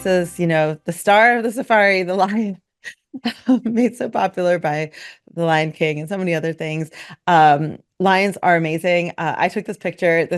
this is, the star of the safari, the lion, made so popular by The Lion King and so many other things. Lions are amazing. I took this picture.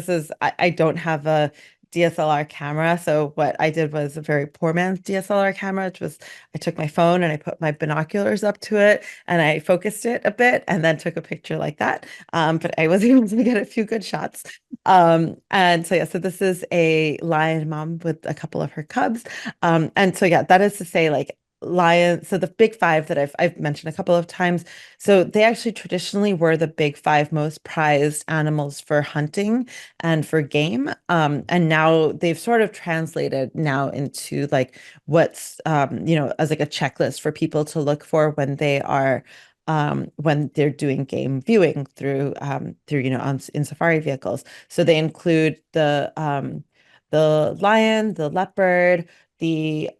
I don't have a DSLR camera. So what I did was a very poor man's DSLR camera, which was I took my phone and I put my binoculars up to it and I focused it a bit and then took a picture like that. But I was able to get a few good shots. And so, yeah, so this is a lion mom with a couple of her cubs. And so, yeah, that is to say, like, lions. So the big five that I've mentioned a couple of times. So they actually traditionally were the big five most prized animals for hunting and for game. And now they've sort of translated now into like what's as like a checklist for people to look for when they're doing game viewing through in safari vehicles. So they include the lion, the leopard, the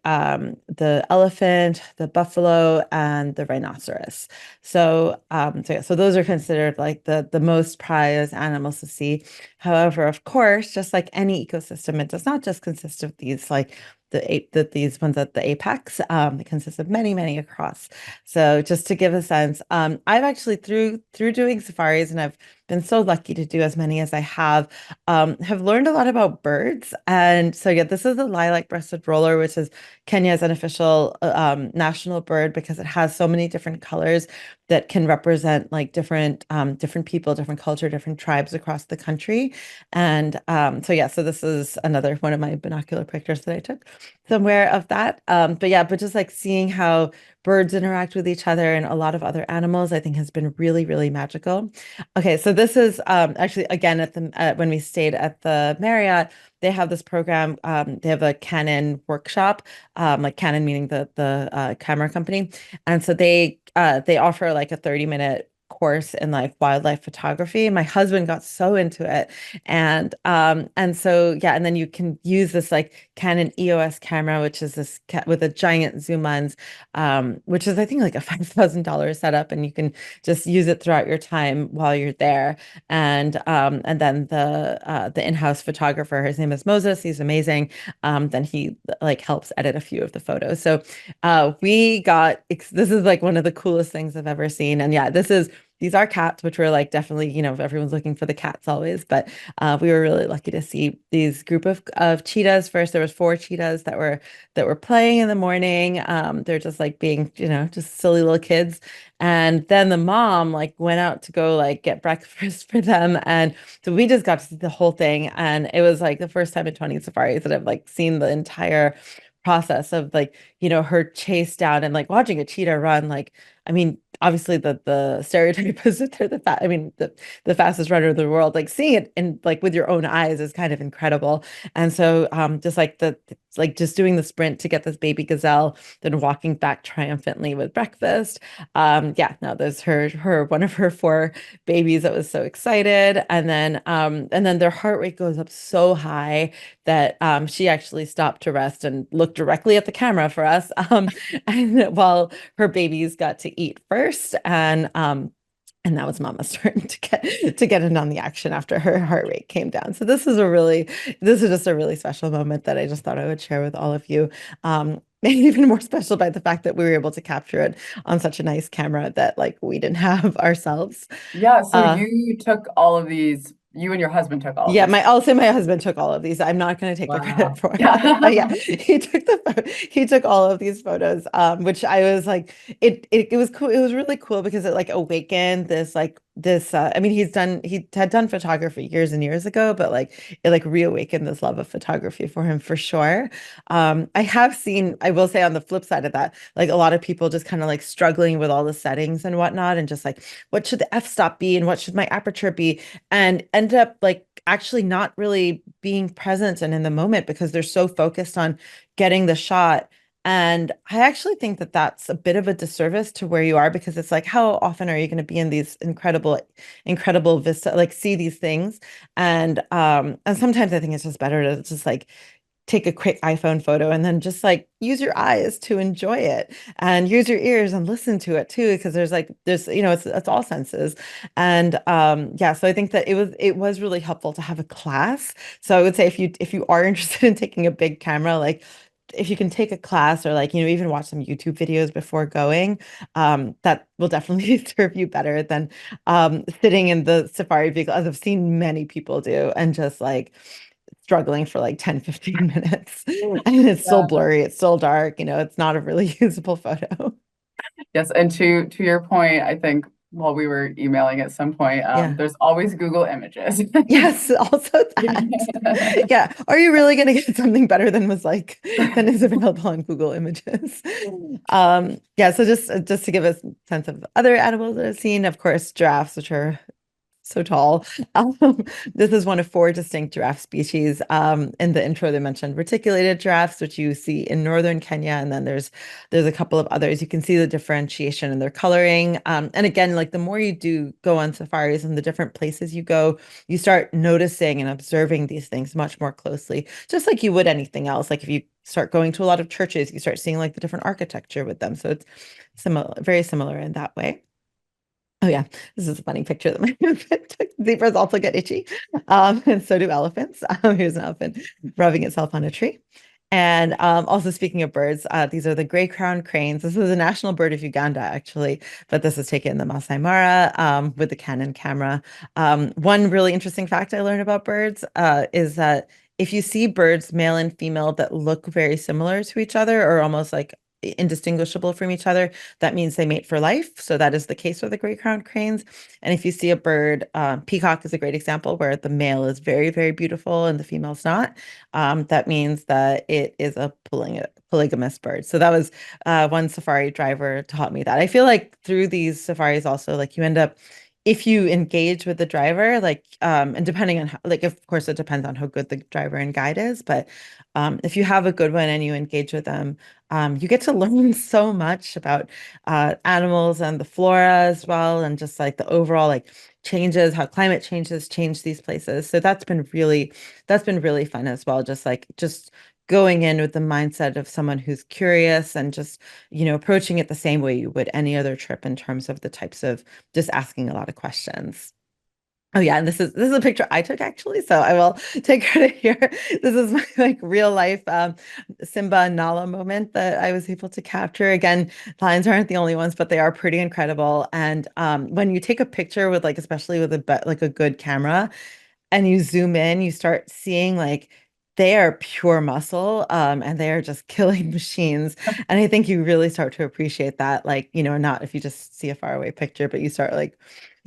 elephant, the buffalo, and the rhinoceros. So those are considered like the most prized animals to see. However, of course, just like any ecosystem, it does not just consist of these like these ones at the apex. It consists of many, many across. So just to give a sense, I've actually through doing safaris, and I've been so lucky to do as many as I have learned a lot about birds. And so, yeah, this is the lilac-breasted roller, which is Kenya's unofficial national bird because it has so many different colors that can represent like different people, different culture, different tribes across the country. And so, yeah, so this is another one of my binocular pictures that I took somewhere of that. But just like seeing how birds interact with each other and a lot of other animals, I think has been really, really magical. Okay, so this is actually again at the when we stayed at the Marriott, they have this program. They have a Canon workshop, like Canon meaning the camera company, and so they offer like a 30-minute course in like wildlife photography. My husband got so into it, and so yeah, and then you can use this like Canon EOS camera, which is this ca with a giant zoom lens, which is I think like a $5,000 setup, and you can just use it throughout your time while you're there. And then the in-house photographer, his name is Moses, he's amazing. Then he like helps edit a few of the photos. So this is like one of the coolest things I've ever seen. And yeah, these are cats, which were like definitely, everyone's looking for the cats always, but we were really lucky to see these group of cheetahs. First, there was four cheetahs that were playing in the morning. They're just like being, just silly little kids. And then the mom like went out to go like get breakfast for them. And so we just got to see the whole thing. And it was like the first time in 20 safaris that I've like seen the entire process of like, her chase down and like watching a cheetah run. Like, I mean, obviously the stereotype is that they're the fastest runner in the world. Like seeing it in like with your own eyes is kind of incredible. And so just like like just doing the sprint to get this baby gazelle, then walking back triumphantly with breakfast. Yeah, no, there's her one of her four babies that was so excited. And then their heart rate goes up so high that she actually stopped to rest and looked directly at the camera for us. And while her babies got to eat first, and that was Mama's turn to get in on the action after her heart rate came down. So this is just a really special moment that I just thought I would share with all of you. Made even more special by the fact that we were able to capture it on such a nice camera that like we didn't have ourselves. Yeah, so Uh, you took all of these, you and your husband took all of Yeah, these. I'll say my husband took all of these. I'm not going to take the credit Wow. for it. But yeah, Yeah. he took all of these photos, which I was like, it was cool. It was really cool because it like awakened this. I mean, he had done photography years and years ago, but like it like reawakened this love of photography for him for sure. I have seen, I will say on the flip side of that, like a lot of people just kind of like struggling with all the settings and whatnot, and just like what should the f-stop be and what should my aperture be, and end up like actually not really being present and in the moment because they're so focused on getting the shot. And I actually think that that's a bit of a disservice to where you are because it's like, how often are you going to be in these incredible vista, like see these things? And sometimes I think it's just better to just like take a quick iPhone photo and then just like use your eyes to enjoy it and use your ears and listen to it too because there's it's all senses. And yeah, so I think that it was really helpful to have a class. So I would say if you are interested in taking a big camera, like if you can take a class or like, even watch some YouTube videos before going, that will definitely serve you better than sitting in the safari vehicle, as I've seen many people do, and just like struggling for like 10-15 minutes. And it's still Yeah. blurry, it's still dark, it's not a really usable photo. Yes, and to your point, I think while we were emailing at some point, Yeah. there's always Google Images. Yes, also that. Yeah. Are you really going to get something better than is available on Google Images? Yeah, so just to give a sense of other animals that I've seen, of course, giraffes, which are so tall. This is one of four distinct giraffe species. In the intro, they mentioned reticulated giraffes, which you see in northern Kenya, and then there's a couple of others. You can see the differentiation in their coloring. And again, like the more you do go on safaris and the different places you go, you start noticing and observing these things much more closely, just like you would anything else. Like if you start going to a lot of churches, you start seeing like the different architecture with them. So it's similar, very similar in that way. Oh yeah, this is a funny picture that my husband took. Zebras also get itchy, and so do elephants. Here's an elephant rubbing itself on a tree. And also speaking of birds, these are the gray-crowned cranes. This is a national bird of Uganda, actually, but this is taken in the Masai Mara with the Canon camera. One really interesting fact I learned about birds is that if you see birds, male and female, that look very similar to each other or almost like indistinguishable from each other, that means they mate for life. So that is the case with the gray-crowned cranes. And if you see a bird, peacock is a great example where the male is very, very beautiful and the female's not. That means that it is a polygamous bird. So that was one safari driver taught me that. I feel like through these safaris also, like you end up, if you engage with the driver, like, and depending on how, like, of course, it depends on how good the driver and guide is, but if you have a good one and you engage with them, you get to learn so much about animals and the flora as well, and just like the overall like changes, how climate changes change these places. So that's been really fun as well. Just going in with the mindset of someone who's curious and just, approaching it the same way you would any other trip in terms of the types of just asking a lot of questions. Oh yeah, and this is a picture I took actually, so I will take credit here. This is my like real life Simba and Nala moment that I was able to capture. Again, lions aren't the only ones, but they are pretty incredible. And when you take a picture with like, especially with like a good camera, and you zoom in, you start seeing like they are pure muscle, and they are just killing machines. And I think you really start to appreciate that, like, not if you just see a faraway picture, but you start like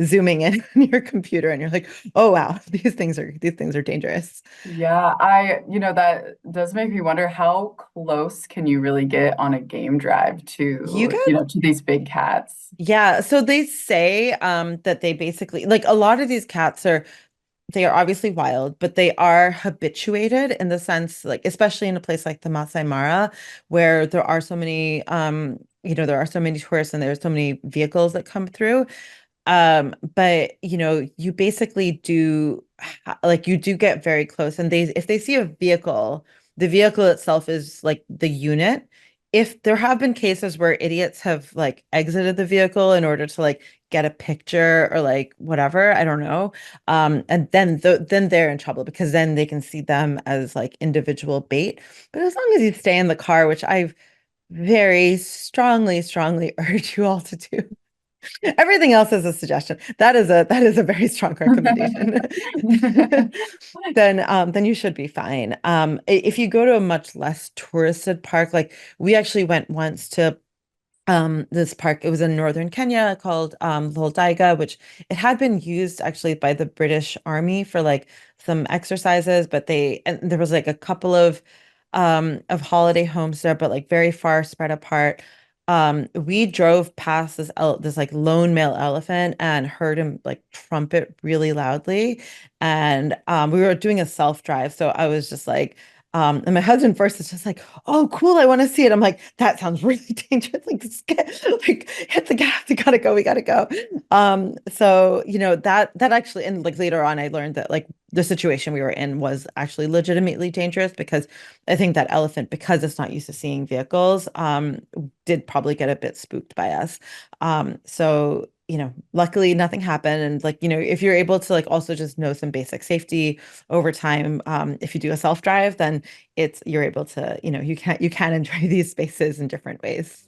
zooming in on your computer and you're like, oh wow, these things are dangerous. Yeah, that does make me wonder how close can you really get on a game drive You to, get to these big cats? Yeah, so they say that they basically like a lot of these cats they are obviously wild, but they are habituated in the sense, like, especially in a place like the Masai Mara, where there are so many tourists and there's so many vehicles that come through. But you basically like you do get very close, and if they see a vehicle, the vehicle itself is like the unit. If there have been cases where idiots have like exited the vehicle in order to like get a picture or like whatever, I don't know. And then they're in trouble because then they can see them as like individual bait. But as long as you stay in the car, which I very strongly, strongly urge you all to do. Everything else is a suggestion. That is a very strong recommendation. Then you should be fine. If you go to a much less touristed park, like we actually went once to this park. It was in northern Kenya called Lholdaiga, which it had been used actually by the British Army for like some exercises, but and there was like a couple of holiday homes there, but like very far spread apart. We drove past this like lone male elephant and heard him like trumpet really loudly, and we were doing a self drive, so I was just like. And my husband first is just like, oh, cool, I want to see it. I'm like, that sounds really dangerous. Like, like hit the gas, we gotta go, we gotta go. So that actually, and like later on, I learned that like the situation we were in was actually legitimately dangerous because I think that elephant, because it's not used to seeing vehicles, did probably get a bit spooked by us. So luckily nothing happened. And like, if you're able to like also just know some basic safety over time, if you do a self drive, then you're able to, you can enjoy these spaces in different ways.